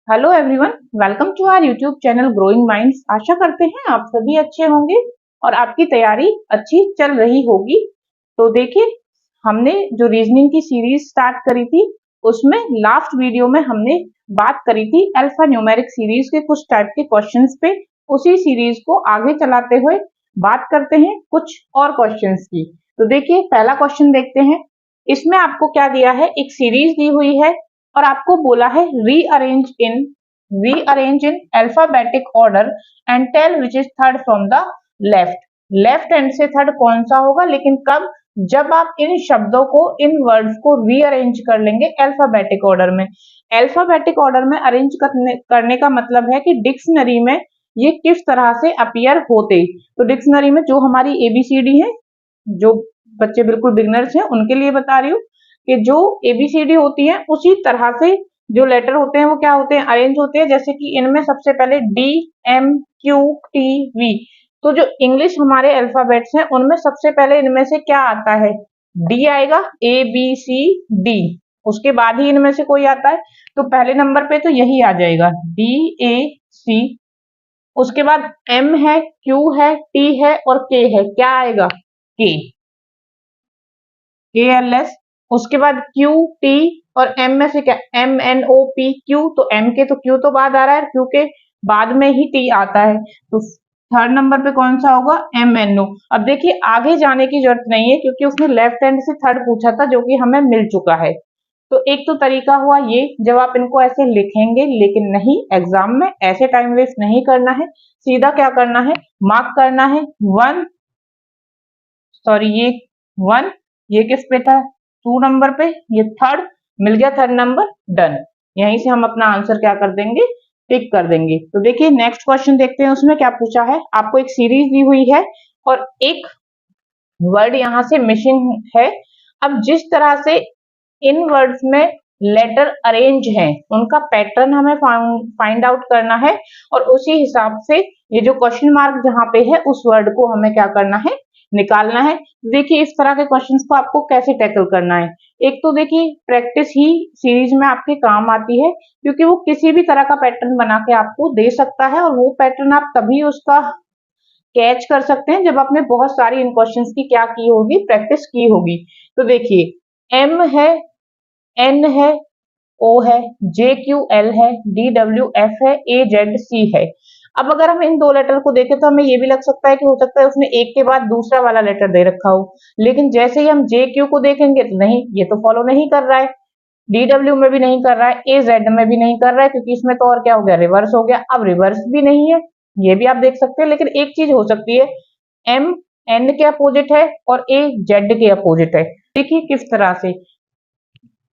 Hello everyone, welcome to our YouTube channel growing minds. आशा करते हैं आप सभी अच्छे होंगे और आपकी तैयारी अच्छी चल रही होगी। तो देखिए, हमने जो रीजनिंग की सीरीज स्टार्ट करी थी उसमें लास्ट वीडियो में हमने बात करी थी अल्फा न्यूमेरिक सीरीज के कुछ टाइप के क्वेश्चंस पे। उसी सीरीज को आगे चलाते हुए बात करते हैं कुछ और क्वेश्चंस की। तो देखिए, पहला क्वेश्चन देखते हैं। इसमें आपको क्या दिया है, एक सीरीज दी हुई है और आपको बोला है rearrange in alphabetic order and tell which is third from the left. Left hand से थर्ड कौन सा होगा, लेकिन कब? जब आप इन शब्दों को, इन वर्ड्स को रीअरेंज कर लेंगे अल्फाबेटिक ऑर्डर में। अल्फाबेटिक ऑर्डर में अरेंज करने का मतलब है कि डिक्शनरी में ये किस तरह से अपीयर होते। तो डिक्शनरी में जो हमारी एबीसीडी है, जो बच्चे बिल्कुल बिगनर्स हैं उनके लिए बता रही हूँ कि जो एबीसीडी होती है उसी तरह से जो लेटर होते हैं वो क्या होते हैं, अरेंज होते हैं। जैसे कि इनमें सबसे पहले D M Q T V. तो जो इंग्लिश हमारे अल्फाबेट्स हैं उनमें सबसे पहले इनमें से क्या आता है, डी आएगा, ए बी सी डी। उसके बाद ही इनमें से कोई आता है, तो पहले नंबर पे तो यही आ जाएगा, डी ए सी। उसके बाद एम है, क्यू है, टी है और के है। क्या आएगा? के, के एल एस। उसके बाद क्यू टी और एम में से क्या, M N O P Q. तो एम के तो क्यू तो बाद आ रहा है, क्यू के बाद में ही टी आता है। तो थर्ड नंबर पे कौन सा होगा, एम एन ओ। अब देखिए, आगे जाने की जरूरत नहीं है क्योंकि उसने लेफ्ट हैंड से थर्ड पूछा था जो कि हमें मिल चुका है। तो एक तो तरीका हुआ ये, जब आप इनको ऐसे लिखेंगे, लेकिन नहीं, एग्जाम में ऐसे टाइम वेस्ट नहीं करना है। सीधा क्या करना है, मार्क करना है वन, सॉरी ये वन, ये किस पे था, टू नंबर पे, ये थर्ड, मिल गया थर्ड नंबर, डन। यहीं से हम अपना आंसर क्या कर देंगे, टिक कर देंगे। तो देखिए नेक्स्ट क्वेश्चन देखते हैं, उसमें क्या पूछा है। आपको एक सीरीज दी हुई है और एक वर्ड यहां से मिसिंग है। अब जिस तरह से इन वर्ड्स में लेटर अरेंज हैं उनका पैटर्न हमें फाइंड आउट करना है और उसी हिसाब से ये जो क्वेश्चन मार्क जहां पे है उस वर्ड को हमें क्या करना है, निकालना है। देखिए इस तरह के क्वेश्चंस को आपको कैसे टैकल करना है। एक तो देखिए, प्रैक्टिस ही सीरीज में आपके काम आती है क्योंकि वो किसी भी तरह का पैटर्न बना के आपको दे सकता है और वो पैटर्न आप तभी उसका कैच कर सकते हैं जब आपने बहुत सारी इन क्वेश्चंस की क्या की होगी, प्रैक्टिस की होगी। तो देखिए, एम है, एन है, ओ है, जे क्यू एल है, डी डब्ल्यू एफ है, ए जेड सी है। अब अगर हम इन दो लेटर को देखें तो हमें ये भी लग सकता है कि हो सकता है उसने एक के बाद दूसरा वाला लेटर दे रखा हो, लेकिन जैसे ही हम जे क्यू को देखेंगे तो नहीं, ये तो फॉलो नहीं कर रहा है। डी डब्ल्यू में भी नहीं कर रहा है, ए जेड में भी नहीं कर रहा है, क्योंकि इसमें तो और क्या हो गया, रिवर्स हो गया। अब रिवर्स भी नहीं है, ये भी आप देख सकते हैं। लेकिन एक चीज हो सकती है, एम एन के अपोजिट है और ए जेड के अपोजिट है। देखिए किस तरह से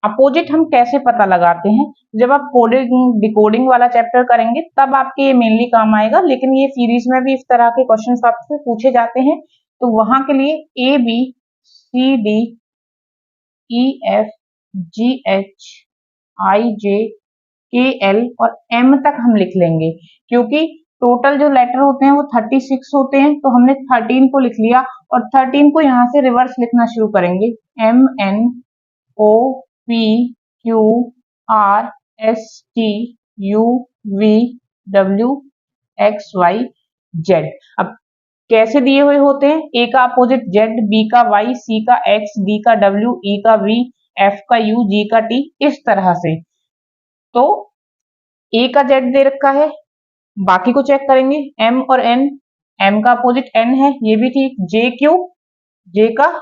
अपोजिट हम कैसे पता लगाते हैं, जब आप कोडिंग डिकोडिंग वाला चैप्टर करेंगे तब आपके ये मेनली काम आएगा। लेकिन ये सीरीज में भी इस तरह के क्वेश्चंस आपसे पूछे जाते हैं, तो वहां के लिए A B C D E F G H I J K L और एम तक हम लिख लेंगे, क्योंकि टोटल जो लेटर होते हैं वो 36 होते हैं। तो हमने 13 को लिख लिया और 13 को यहाँ से रिवर्स लिखना शुरू करेंगे, M N O P Q R S T U V W X Y Z. अब कैसे दिए हुए होते हैं, ए का अपोजिट जेड, बी का वाई, सी का एक्स, डी का डब्ल्यू, ई का वी, एफ का यू, जी का टी, इस तरह से। तो ए का जेड दे रखा है, बाकी को चेक करेंगे, एम और एन। एम का अपोजिट एन है, ये भी ठीक। जे क्यू, जे का,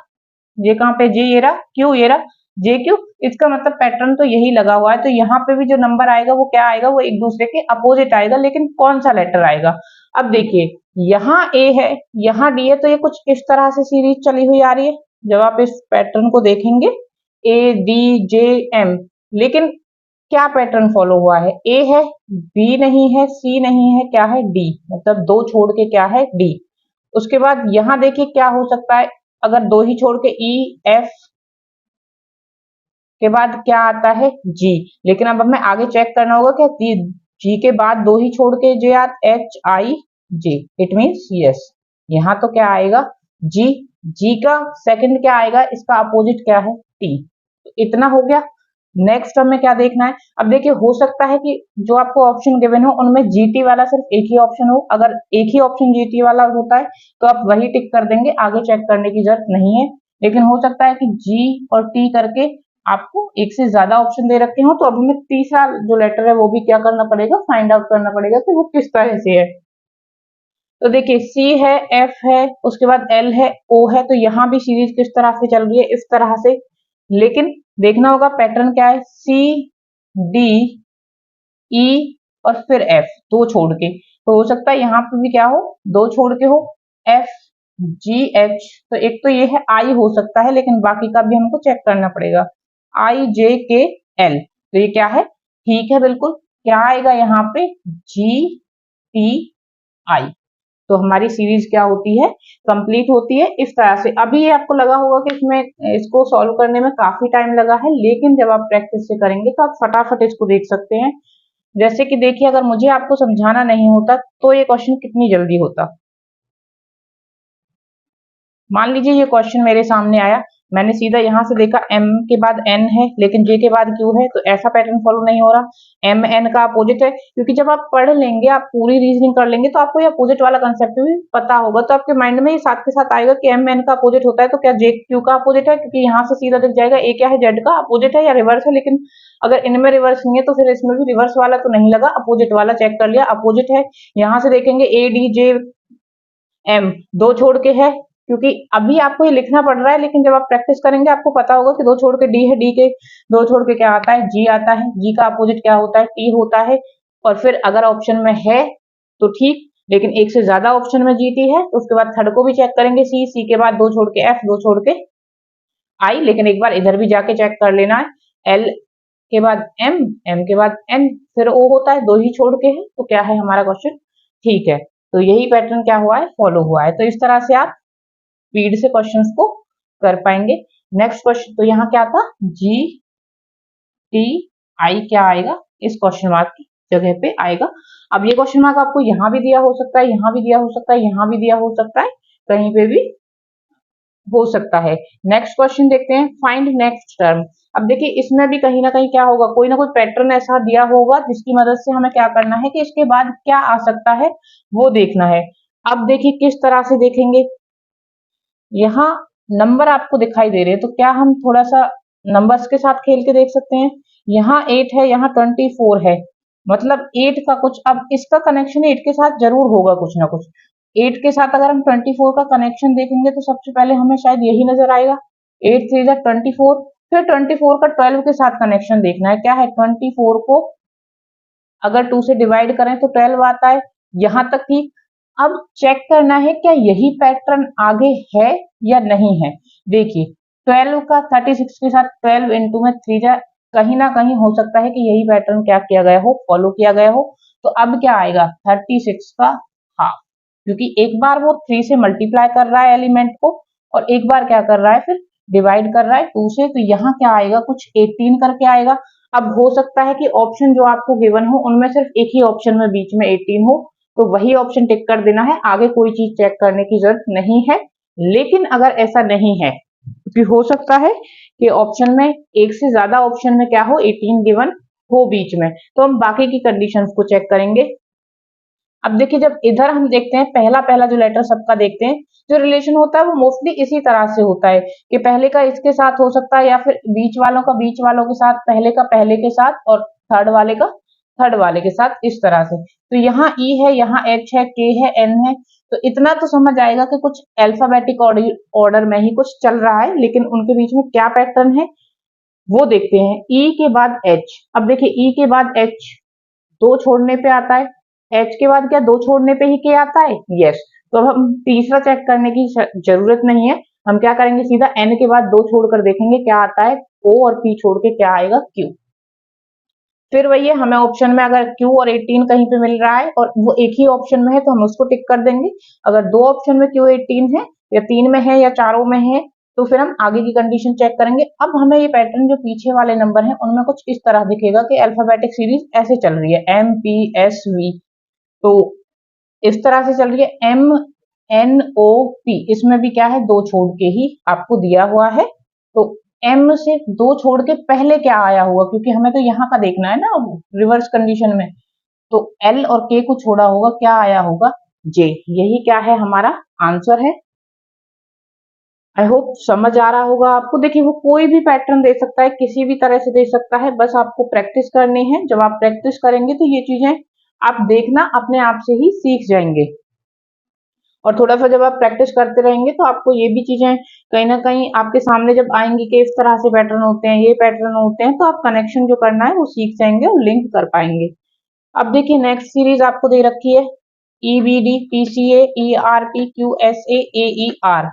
जे कहां पे, जे ये रहा, क्यू ये रहा, जे क्यू। इसका मतलब पैटर्न तो यही लगा हुआ है। तो यहाँ पे भी जो नंबर आएगा वो क्या आएगा, वो एक दूसरे के अपोजिट आएगा, लेकिन कौन सा लेटर आएगा। अब देखिए, यहाँ ए है, यहाँ डी है, तो ये कुछ इस तरह से सीरीज चली हुई आ रही है जब आप इस पैटर्न को देखेंगे, ए डी जे एम। लेकिन क्या पैटर्न फॉलो हुआ है, ए है, बी नहीं है, सी नहीं है, क्या है, डी। मतलब दो छोड़ के क्या है, डी। उसके बाद यहां देखिए क्या हो सकता है, अगर दो ही छोड़ के ई एफ के बाद क्या आता है, जी। लेकिन अब हमें आगे चेक करना होगा क्या जी के बाद दो ही छोड़ के जे R H I J, it means yes. यहाँ तो क्या आएगा, जी। जी का सेकंड क्या आएगा, इसका अपोजिट क्या है, टी। तो इतना हो गया। नेक्स्ट हमें क्या देखना है, अब देखिए हो सकता है कि जो आपको ऑप्शन गिवन हो उनमें जीटी वाला सिर्फ एक ही ऑप्शन हो, अगर एक ही ऑप्शन जीटी वाला होता है तो आप वही टिक कर देंगे, आगे चेक करने की जरूरत नहीं है। लेकिन हो सकता है कि जी और टी करके आपको एक से ज्यादा ऑप्शन दे रखे हो, तो अब हमें तीसरा जो लेटर है वो भी क्या करना पड़ेगा, फाइंड आउट करना पड़ेगा कि वो किस तरह से है। तो देखिए सी है, एफ है, उसके बाद एल है, ओ है, तो यहाँ भी सीरीज किस तरह से चल रही है, इस तरह से। लेकिन देखना होगा पैटर्न क्या है, सी डी ई और फिर एफ, दो छोड़ के, तो हो सकता है यहाँ पे भी क्या हो, दो छोड़ के हो, एफ जी एच, तो एक तो ये है आई हो सकता है, लेकिन बाकी का भी हमको चेक करना पड़ेगा, आई जे के एल, तो ये क्या है, ठीक है बिल्कुल, क्या आएगा यहाँ पे, जी टी आई, तो हमारी सीरीज क्या होती है, कंप्लीट होती है इस तरह से। अभी ये आपको लगा होगा कि इसमें इसको सॉल्व करने में काफी टाइम लगा है, लेकिन जब आप प्रैक्टिस से करेंगे तो आप फटाफट इसको देख सकते हैं। जैसे कि देखिए अगर मुझे आपको समझाना नहीं होता तो ये क्वेश्चन कितनी जल्दी होता। मान लीजिए ये क्वेश्चन मेरे सामने आया, मैंने सीधा यहाँ से देखा m के बाद n है लेकिन j के बाद q है, तो ऐसा पैटर्न फॉलो नहीं हो रहा, m n का अपोजिट है, क्योंकि जब आप पढ़ लेंगे, आप पूरी रीजनिंग कर लेंगे तो आपको ये अपोजिट वाला कंसेप्ट भी पता होगा, तो आपके माइंड में ये साथ के साथ आएगा कि m n का अपोजिट होता है, तो क्या j q का अपोजिट है, क्योंकि यहाँ से सीधा दिख जाएगा a क्या है, z का अपोजिट है या रिवर्स है। लेकिन अगर इनमें रिवर्स नहीं है तो फिर इसमें भी रिवर्स वाला तो नहीं लगा, अपोजिट वाला चेक कर लिया, अपोजिट है। यहाँ से देखेंगे a d j m दो छोड़ के है, क्योंकि अभी आपको ये लिखना पड़ रहा है, लेकिन जब आप प्रैक्टिस करेंगे आपको पता होगा कि दो छोड़ के डी है, डी के दो छोड़ के क्या आता है, जी आता है, जी का अपोजिट क्या होता है, टी होता है। और फिर अगर ऑप्शन में है तो ठीक, लेकिन एक से ज्यादा ऑप्शन में जी टी है तो उसके बाद थर्ड को भी चेक करेंगे, सी, सी के बाद दो छोड़ के एफ, दो छोड़ के आई, लेकिन एक बार इधर भी जाके चेक कर लेना है, एल के बाद एम, एम के बाद एन, फिर ओ होता है, दो ही छोड़ के है, तो क्या है हमारा क्वेश्चन, ठीक है। तो यही पैटर्न क्या हुआ है, फॉलो हुआ है, तो इस तरह से आप स्पीड से क्वेश्चंस को कर पाएंगे। नेक्स्ट क्वेश्चन, तो यहाँ क्या था, जी टी आई क्या आएगा, इस क्वेश्चन मार्क की जगह पे आएगा। अब ये क्वेश्चन मार्क आपको यहाँ भी दिया हो सकता है, यहाँ भी दिया हो सकता है, यहाँ भी दिया हो सकता है, कहीं पे भी हो सकता है। नेक्स्ट क्वेश्चन देखते हैं, फाइंड नेक्स्ट टर्म। अब देखिए इसमें भी कहीं ना कहीं क्या होगा, कोई ना कोई पैटर्न ऐसा दिया होगा जिसकी मदद से हमें क्या करना है कि इसके बाद क्या आ सकता है वो देखना है। अब देखिए किस तरह से देखेंगे, यहाँ नंबर आपको दिखाई दे रहे हैं, तो क्या हम थोड़ा सा नंबर्स के साथ खेल के देख सकते हैं। यहाँ 8 है, यहाँ 24 है, मतलब 8 का कुछ, अब इसका कनेक्शन 8 के साथ जरूर होगा कुछ ना कुछ। 8 के साथ अगर हम 24 का कनेक्शन देखेंगे तो सबसे पहले हमें शायद यही नजर आएगा, 8 3 जा 24, फिर 24 का 12 के साथ कनेक्शन देखना है, क्या है 24 को अगर 2 से डिवाइड करें तो 12 आता है, यहाँ तक कि अब चेक करना है क्या यही पैटर्न आगे है या नहीं है। देखिए 12 का 36 के साथ 12 इंटू में 3 जा, कहीं ना कहीं हो सकता है कि यही पैटर्न क्या किया गया हो, फॉलो किया गया हो। तो अब क्या आएगा 36 का हाफ, क्योंकि एक बार वो 3 से मल्टीप्लाई कर रहा है एलिमेंट को और एक बार क्या कर रहा है फिर डिवाइड कर रहा है 2 से, तो यहाँ क्या आएगा कुछ 18 करके आएगा। अब हो सकता है कि ऑप्शन जो आपको गिवन हो उनमें सिर्फ एक ही ऑप्शन में बीच में 18 हो, तो वही ऑप्शन टिक कर देना है, आगे कोई चीज चेक करने की जरूरत नहीं है। लेकिन अगर ऐसा नहीं है, क्योंकि हो सकता है कि ऑप्शन में एक से ज्यादा ऑप्शन में क्या हो 18 गिवन हो बीच में, तो हम बाकी की कंडीशंस को चेक करेंगे। अब देखिए जब इधर हम देखते हैं पहला पहला जो लेटर सबका देखते हैं, जो रिलेशन होता है वो मोस्टली इसी तरह से होता है कि पहले का इसके साथ हो सकता है या फिर बीच वालों का बीच वालों के साथ, पहले का पहले के साथ और थर्ड वाले का थर्ड वाले के साथ, इस तरह से। तो यहाँ ई है, यहाँ एच है, के है, एन है, तो इतना तो समझ आएगा कि कुछ अल्फाबेटिक ऑर्डर में ही कुछ चल रहा है, लेकिन उनके बीच में क्या पैटर्न है वो देखते हैं। ई के बाद एच, अब देखिए ई के बाद एच दो छोड़ने पे आता है, एच के बाद क्या दो छोड़ने पे ही के आता है, यस। तो अब हम तीसरा चेक करने की जरूरत नहीं है, हम क्या करेंगे सीधा एन के बाद दो छोड़कर देखेंगे क्या आता है, ओ और पी छोड़ के क्या आएगा, क्यू। फिर वही है, हमें ऑप्शन में अगर क्यू और 18 कहीं पे मिल रहा है और वो एक ही ऑप्शन में है तो हम उसको टिक कर देंगे। अगर दो ऑप्शन में क्यू 18 है या 3 में है या चारों में है तो फिर हम आगे की कंडीशन चेक करेंगे। अब हमें ये पैटर्न जो पीछे वाले नंबर हैं उनमें कुछ इस तरह दिखेगा कि अल्फाबेटिक सीरीज ऐसे चल रही है, एम पी एस वी, तो इस तरह से चल रही है, एम एन ओ पी, इसमें भी क्या है दो छोड़ के ही आपको दिया हुआ है, तो एम से दो छोड़ के पहले क्या आया होगा, क्योंकि हमें तो यहाँ का देखना है ना रिवर्स कंडीशन में। तो एल और के को छोड़ा होगा, क्या आया होगा, जे। यही क्या है, हमारा आंसर है। आई होप समझ आ रहा होगा आपको। देखिए वो कोई भी पैटर्न दे सकता है, किसी भी तरह से दे सकता है, बस आपको प्रैक्टिस करनी है। जब आप प्रैक्टिस करेंगे तो ये चीजें आप देखना अपने आप से ही सीख जाएंगे। और थोड़ा सा जब आप प्रैक्टिस करते रहेंगे तो आपको ये भी चीजें कहीं ना कहीं आपके सामने जब आएंगी कि इस तरह से पैटर्न होते हैं, ये पैटर्न होते हैं, तो आप कनेक्शन जो करना है वो सीख जाएंगे और लिंक कर पाएंगे। अब देखिए नेक्स्ट सीरीज आपको दे रखी है, ईबीडी, पीसीए, ईआरपी, क्यूएसए, एईआर।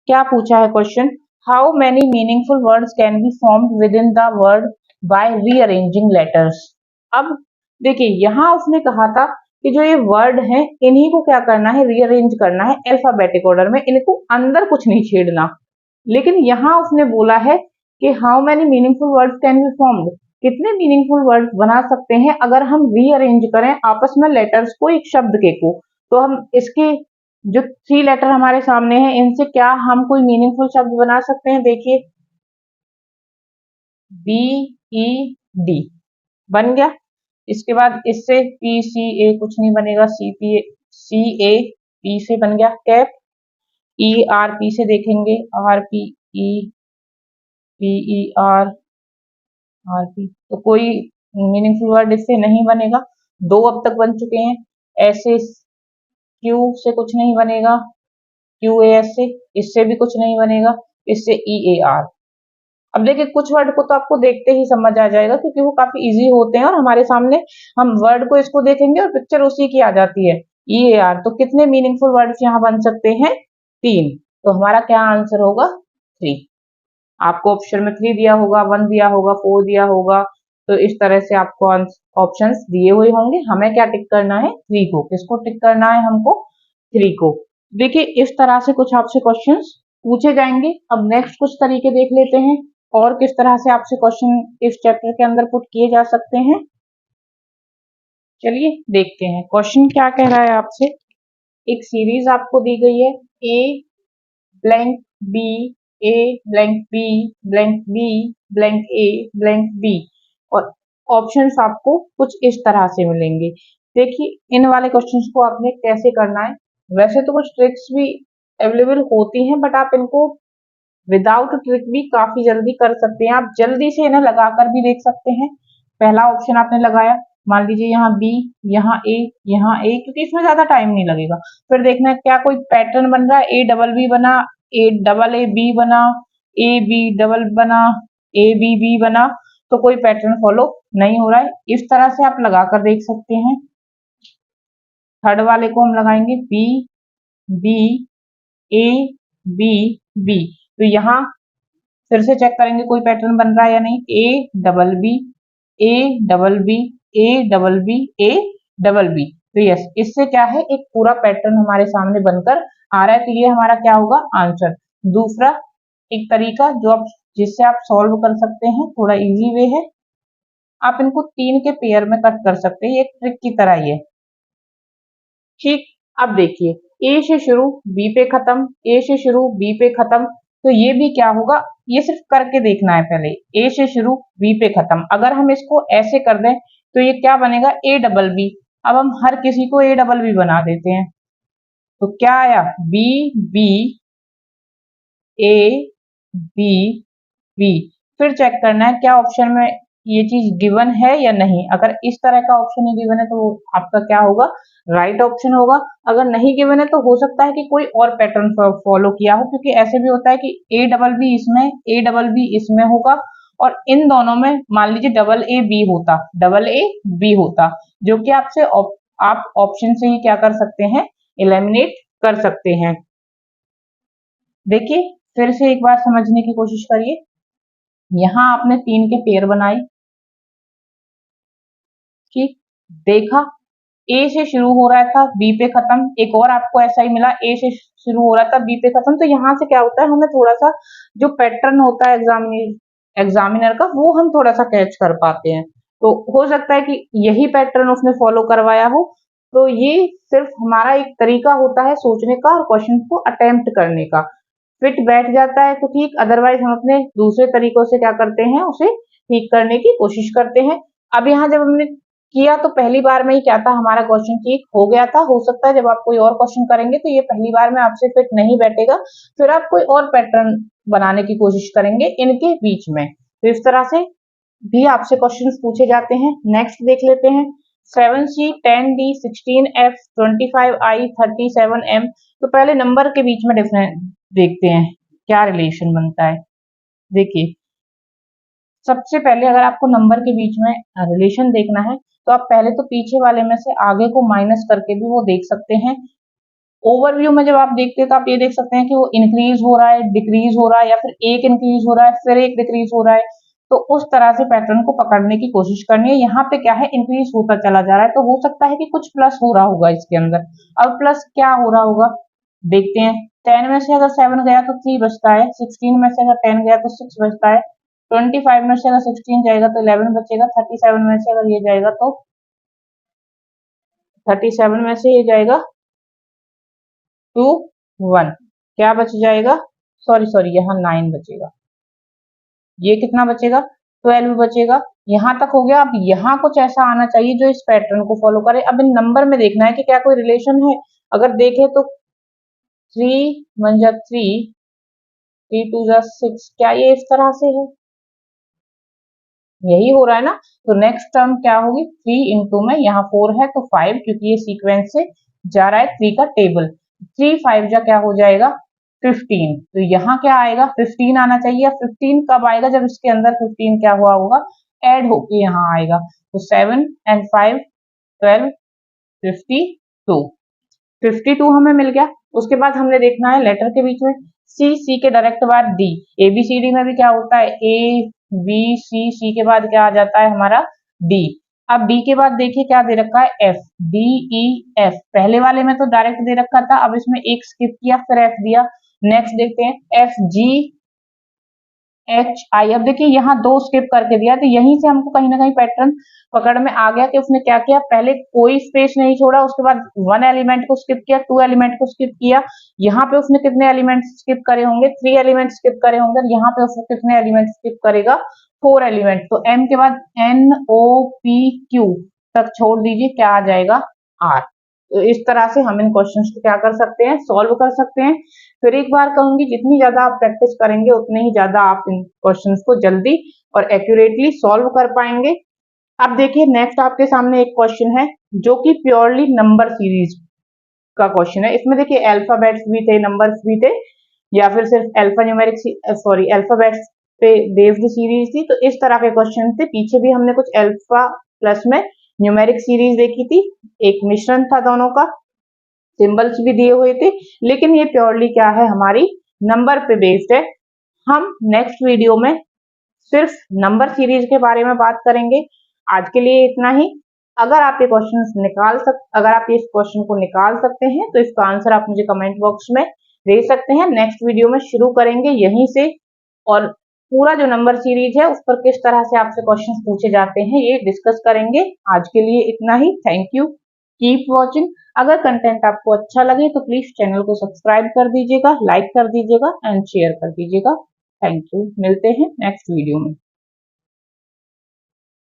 क्या पूछा है question, how many meaningful words can be formed with in the word by rearranging letters. अब देखिए यहाँ उसने कहा था कि जो ये वर्ड है इन्हीं को क्या करना है, रीअरेंज करना है अल्फाबेटिक ऑर्डर में, इनको अंदर कुछ नहीं छेड़ना। लेकिन यहाँ उसने बोला है कि how many meaningful words can be formed, कितने मीनिंगफुल वर्ड्स बना सकते हैं अगर हम रीअरेंज करें आपस में लेटर्स को, एक शब्द के को। तो हम इसके जो थ्री लेटर हमारे सामने हैं इनसे क्या हम कोई मीनिंगफुल शब्द बना सकते हैं। देखिए बी ई डी बन गया। इसके बाद इससे पी सी ए कुछ नहीं बनेगा, सी ए पी से बन गया कैप। ई आर पी से देखेंगे, R P E P E R P, तो कोई मीनिंगफुल वर्ड इससे नहीं बनेगा। दो अब तक बन चुके हैं। ऐसे क्यू से कुछ नहीं बनेगा, क्यू ए एस से, इससे भी कुछ नहीं बनेगा, इससे ई ए आर। अब देखिए कुछ वर्ड को तो आपको देखते ही समझ आ जाएगा क्योंकि वो काफी इजी होते हैं और हमारे सामने हम वर्ड को इसको देखेंगे और पिक्चर उसी की आ जाती है, ई ए आर। तो कितने मीनिंगफुल वर्ड्स यहाँ बन सकते हैं, तीन। तो हमारा क्या आंसर होगा, थ्री। आपको ऑप्शन में थ्री दिया होगा, वन दिया होगा, फोर दिया होगा, तो इस तरह से आपको ऑप्शंस दिए हुए होंगे। हमें क्या टिक करना है, थ्री को। किसको टिक करना है हमको, थ्री को। देखिए इस तरह से कुछ आपसे क्वेश्चंस पूछे जाएंगे। अब नेक्स्ट कुछ तरीके देख लेते हैं और किस तरह से आपसे क्वेश्चन इस चैप्टर के अंदर पुट किए जा सकते हैं। चलिए देखते हैं क्वेश्चन क्या कह रहा है आपसे। एक सीरीज आपको दी गई है, A blank B, A blank B, blank B, blank A, blank B, और ऑप्शंस आपको कुछ इस तरह से मिलेंगे। देखिए इन वाले क्वेश्चंस को आपने कैसे करना है। वैसे तो कुछ ट्रिक्स भी अवेलेबल होती हैं, बट आप इनको विदाउट ट्रिक भी काफी जल्दी कर सकते हैं। आप जल्दी से इन्हें लगाकर भी देख सकते हैं। पहला ऑप्शन आपने लगाया, मान लीजिए यहाँ बी, यहाँ ए, यहाँ ए, क्योंकि इसमें ज्यादा टाइम नहीं लगेगा। फिर देखना है क्या कोई पैटर्न बन रहा है, ए डबल बी बना, ए डबल ए बी बना, ए बी डबल बना, ए बी बी बना, तो कोई पैटर्न फॉलो नहीं हो रहा है। इस तरह से आप लगाकर देख सकते हैं। थर्ड वाले को हम लगाएंगे B B A B B, तो यहाँ फिर से चेक करेंगे कोई पैटर्न बन रहा है या नहीं, A double B, A double B, A double B, A double B. तो यस, इससे क्या है, एक पूरा पैटर्न हमारे सामने बनकर आ रहा है। तो ये हमारा क्या होगा, आंसर। दूसरा एक तरीका जो आप जिससे आप सॉल्व कर सकते हैं, थोड़ा इजी वे है, आप इनको तीन के पेयर में कट कर सकते हैं, एक ट्रिक की तरह ही है। ठीक, अब देखिए ए से शुरू बी पे खत्म, ए से शुरू बी पे खत्म, तो ये भी क्या होगा, ये सिर्फ करके देखना है पहले। ए से शुरू बी पे खत्म, अगर हम इसको ऐसे कर दें तो ये क्या बनेगा, ए डबल बी। अब हम हर किसी को ए डबल बी बना देते हैं, तो क्या आया, B B A B B. फिर चेक करना है क्या ऑप्शन में ये चीज गिवन है या नहीं। अगर इस तरह का ऑप्शन ही गिवन है तो आपका क्या होगा, राइट ऑप्शन होगा। अगर नहीं गिवन है तो हो सकता है कि कोई और पैटर्न फॉलो किया हो, क्योंकि ऐसे भी होता है कि ए डबल बी इसमें, ए डबल बी इसमें होगा, और इन दोनों में मान लीजिए डबल ए बी होता, डबल ए बी होता, जो कि आपसे आप ऑप्शन से ही क्या कर सकते हैं, एलिमिनेट कर सकते हैं। देखिए फिर से एक बार समझने की कोशिश करिए। यहाँ आपने तीन के पेयर बनाए, ठीक, देखा ए से शुरू हो रहा था बी पे खत्म, एक और आपको ऐसा ही मिला, ए से शुरू हो रहा था बी पे खत्म। तो यहाँ से क्या होता है, हमें थोड़ा सा जो पैटर्न होता है एग्जामिनर का, वो हम थोड़ा सा कैच कर पाते हैं। तो हो सकता है कि यही पैटर्न उसने फॉलो करवाया हो। तो ये सिर्फ हमारा एक तरीका होता है सोचने का और क्वेश्चन को अटेम्प्ट करने का। फिट बैठ जाता है तो ठीक, अदरवाइज हम अपने दूसरे तरीकों से क्या करते हैं, उसे ठीक करने की कोशिश करते हैं। अब यहाँ जब हमने किया तो पहली बार में ही क्या था, हमारा क्वेश्चन ठीक हो गया था। हो सकता है जब आप कोई और क्वेश्चन करेंगे तो ये पहली बार में आपसे फिट नहीं बैठेगा, फिर आप कोई और पैटर्न बनाने की कोशिश करेंगे इनके बीच में। तो इस तरह से भी आपसे क्वेश्चंस पूछे जाते हैं। नेक्स्ट देख लेते हैं 7C 10D 16F 25I 37M। तो पहले नंबर के बीच में डिफरेंस देखते हैं क्या रिलेशन बनता है। देखिए सबसे पहले अगर आपको नंबर के बीच में रिलेशन देखना है तो आप पहले तो पीछे वाले में से आगे को माइनस करके भी वो देख सकते हैं। ओवरव्यू में जब आप देखते हैं तो आप ये देख सकते हैं कि वो इंक्रीज हो रहा है, डिक्रीज हो रहा है, या फिर एक इंक्रीज हो रहा है फिर एक डिक्रीज हो रहा है। तो उस तरह से पैटर्न को पकड़ने की कोशिश करनी है। यहाँ पे क्या है, इंक्रीज होता चला जा रहा है, तो हो सकता है कि कुछ प्लस हो रहा होगा इसके अंदर। अब प्लस क्या हो रहा होगा देखते हैं। 10 में से अगर 7 गया तो 3 बचता है, 16 में से अगर 10 गया तो 6 बचता है, 25 में से अगर 16 जाएगा तो 11 बचेगा, 37 में से अगर ये जाएगा तो 37 में से ये जाएगा 2 1, क्या बच जाएगा, सॉरी यहाँ 9 बचेगा, ये कितना बचेगा 12 बचेगा। यहाँ तक हो गया। अब यहाँ कुछ ऐसा आना चाहिए जो इस पैटर्न को फॉलो करे। अब इन नंबर में देखना है कि क्या कोई रिलेशन है। अगर देखें तो 3 1 जा 3, 3 2 जा 6, क्या ये इस तरह से है, यही हो रहा है ना। तो नेक्स्ट टर्म क्या होगी, 3 इंटू में यहाँ 4 है तो 5, क्योंकि ये सीक्वेंस से जा रहा है 3 का टेबल। 3 5 जा क्या हो जाएगा 15। तो यहाँ क्या आएगा 15 आना चाहिए। 15 कब आएगा, जब इसके अंदर 15 क्या हुआ होगा, ऐड होके यहाँ आएगा। तो 7 and 5 12 52, 52 हमें मिल गया। उसके बाद हमने देखना है लेटर के बीच में सी के डायरेक्ट बाद डी। ABCD में भी क्या होता है, A B C के बाद क्या आ जाता है हमारा डी। अब डी के बाद देखिए क्या दे रखा है, FDEF। पहले वाले में तो डायरेक्ट दे रखा था, अब इसमें एक स्किप किया फिर F दिया। नेक्स्ट देखते हैं FGHI। अब देखिए यहाँ 2 स्किप करके दिया, तो यहीं से हमको कहीं ना कहीं पैटर्न पकड़ में आ गया कि उसने क्या किया, पहले कोई स्पेस नहीं छोड़ा, उसके बाद 1 एलिमेंट को स्किप किया, 2 एलिमेंट को स्किप किया। यहाँ पे उसने कितने एलिमेंट स्किप करे होंगे, 3 एलिमेंट स्किप करे होंगे। यहाँ पे उसने कितने एलिमेंट स्किप करेगा, 4 एलिमेंट। तो M के बाद NOPQ तक छोड़ दीजिए, क्या आ जाएगा R। तो इस तरह से हम इन क्वेश्चंस को क्या कर सकते हैं, सॉल्व कर सकते हैं। फिर एक बार कहूंगी, जितनी ज्यादा आप प्रैक्टिस करेंगे उतने ही ज्यादा आप इन क्वेश्चंस को जल्दी और एक्यूरेटली सॉल्व कर पाएंगे। अब देखिए नेक्स्ट आपके सामने एक क्वेश्चन है जो कि प्योरली नंबर सीरीज का क्वेश्चन है। इसमें देखिए अल्फाबेट्स भी थे, नंबर्स भी थे, या फिर सिर्फ अल्फाबेट्स पे बेस्ड सीरीज थी। तो इस तरह के क्वेश्चन थे। पीछे भी हमने कुछ अल्फा प्लस में न्यूमेरिक सीरीज देखी थी, एक मिश्रण था दोनों का, सिंबल्स भी दिए हुए थे, लेकिन ये प्योरली क्या है, हमारी नंबर पे बेस्ड है। हम नेक्स्ट वीडियो में सिर्फ नंबर सीरीज के बारे में बात करेंगे। आज के लिए इतना ही। अगर आप ये अगर आप इस क्वेश्चन को निकाल सकते हैं तो इसका आंसर आप मुझे कमेंट बॉक्स में दे सकते हैं। नेक्स्ट वीडियो में शुरू करेंगे यहीं से, और पूरा जो नंबर सीरीज है उस पर किस तरह से आपसे क्वेश्चंस पूछे जाते हैं ये डिस्कस करेंगे। आज के लिए इतना ही। Thank you, keep watching. अगर कंटेंट आपको अच्छा लगे तो प्लीज चैनल को सब्सक्राइब कर दीजिएगा, लाइक कर दीजिएगा एंड शेयर कर दीजिएगा। थैंक यू, मिलते हैं नेक्स्ट वीडियो में।